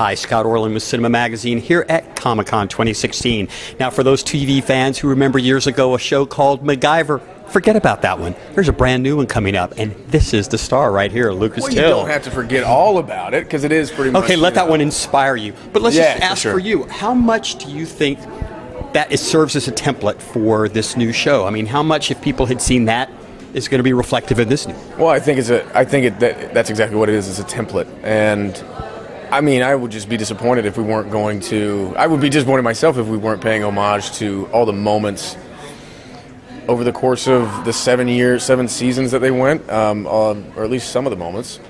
Hi, Scott Orlin with Cinema Magazine here at ComicCon 2016. Now, for those TV fans who remember years ago a show called MacGyver, forget about that one. There's a brand new one coming up, and this is the star right here, Lucas Till. You don't have to forget all about it, because it is pretty much... Okay, let that one inspire you. But let's just ask for you, how much do you think that serves as a template for this new show? I mean, how much, if people had seen that, is going to be reflective of this new? Well, I think that's exactly what it is. It's a template, and I mean, I would just be disappointed if we weren't going to. I would be disappointed myself if we weren't paying homage to all the moments over the course of the 7 seasons that they went, or at least some of the moments.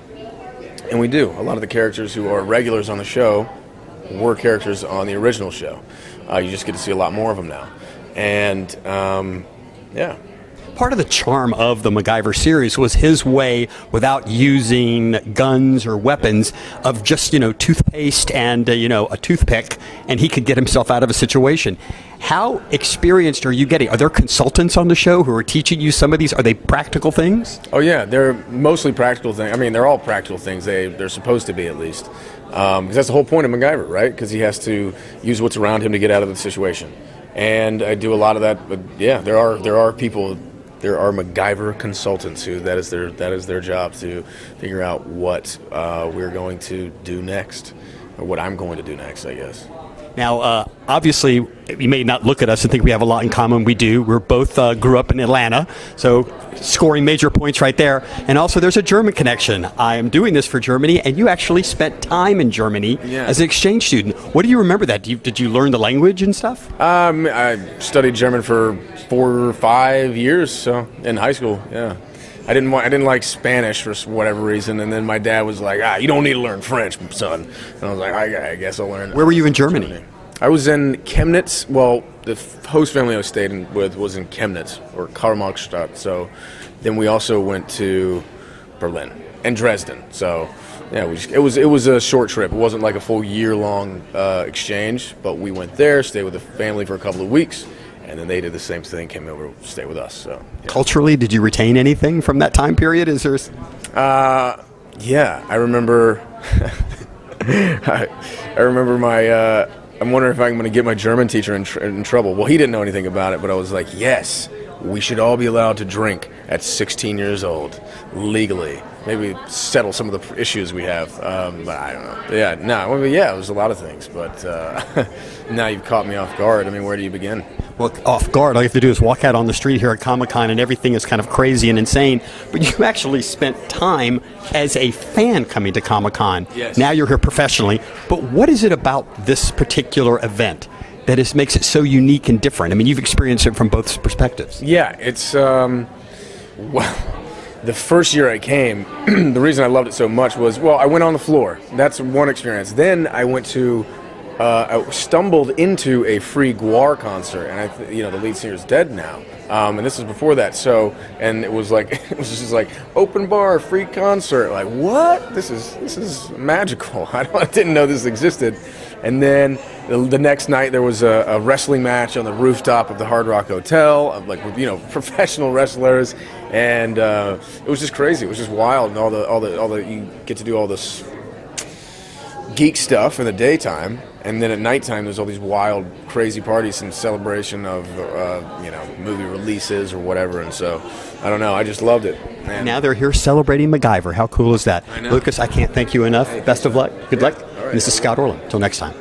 And we do. A lot of the characters who are regulars on the show were characters on the original show. You just get to see a lot more of them now, and yeah. Part of the charm of the MacGyver series was his way, without using guns or weapons, of just, toothpaste and, a toothpick, and he could get himself out of a situation. How experienced are you getting? Are there consultants on the show who are teaching you some of these? Are they practical things? Oh, yeah. They're mostly practical things. I mean, they're all practical things. They're supposed to be, at least. Because that's the whole point of MacGyver, right? Because he has to use what's around him to get out of the situation. And I do a lot of that. But, yeah, there are people... There are MacGyver consultants who that is their job, to figure out what we're going to do next, or what I'm going to do next, I guess. Now, obviously, you may not look at us and think we have a lot in common. We do. We're both grew up in Atlanta, so scoring major points right there. And also, there's a German connection. I am doing this for Germany, and you actually spent time in Germany as an exchange student. What do you remember that? Did you learn the language and stuff? I studied German for 4 or 5 years, so in high school. Yeah. I didn't like Spanish for whatever reason, and then my dad was like, you don't need to learn French, son. And I was like, I guess I'll learn. Where were you in Germany? I was in Chemnitz. Well, the host family I was staying with was in Chemnitz, or Karl-Marx-Stadt. So then we also went to Berlin and Dresden. So yeah, it was a short trip. It wasn't like a full year-long exchange, but we went there, stayed with the family for a couple of weeks. And then they did the same thing, came over to stay with us. So, yeah. Culturally, did you retain anything from that time period? Is there? Yeah, I remember. I remember my. I'm wondering if I'm going to get my German teacher in trouble. Well, he didn't know anything about it, but I was like, yes, we should all be allowed to drink at 16 years old legally. Maybe settle some of the issues we have, but I don't know. Yeah, it was a lot of things, but now you've caught me off guard. I mean, where do you begin? Well, off guard, all you have to do is walk out on the street here at Comic-Con and everything is kind of crazy and insane, but you actually spent time as a fan coming to Comic-Con. Yes. Now you're here professionally, but what is it about this particular event that makes it so unique and different? I mean, you've experienced it from both perspectives. Yeah, it's, well... The first year I came, the reason I loved it so much was, well, I went on the floor. That's one experience. Then I went to, I stumbled into a free Gwar concert, and the lead singer's dead now. And this was before that. So, and it was just like open bar, free concert. Like, what? This is magical. I didn't know this existed. And then the next night there was a wrestling match on the rooftop of the Hard Rock Hotel, of professional wrestlers, and it was just crazy. It was just wild, and all the you get to do all this geek stuff in the daytime, and then at nighttime there's all these wild, crazy parties in celebration of movie releases or whatever. And so I don't know, I just loved it. And now they're here celebrating MacGyver. How cool is that? I know. Lucas, I can't thank you enough. Best of luck. Good luck. All right. This is Scott Orlin. Until next time.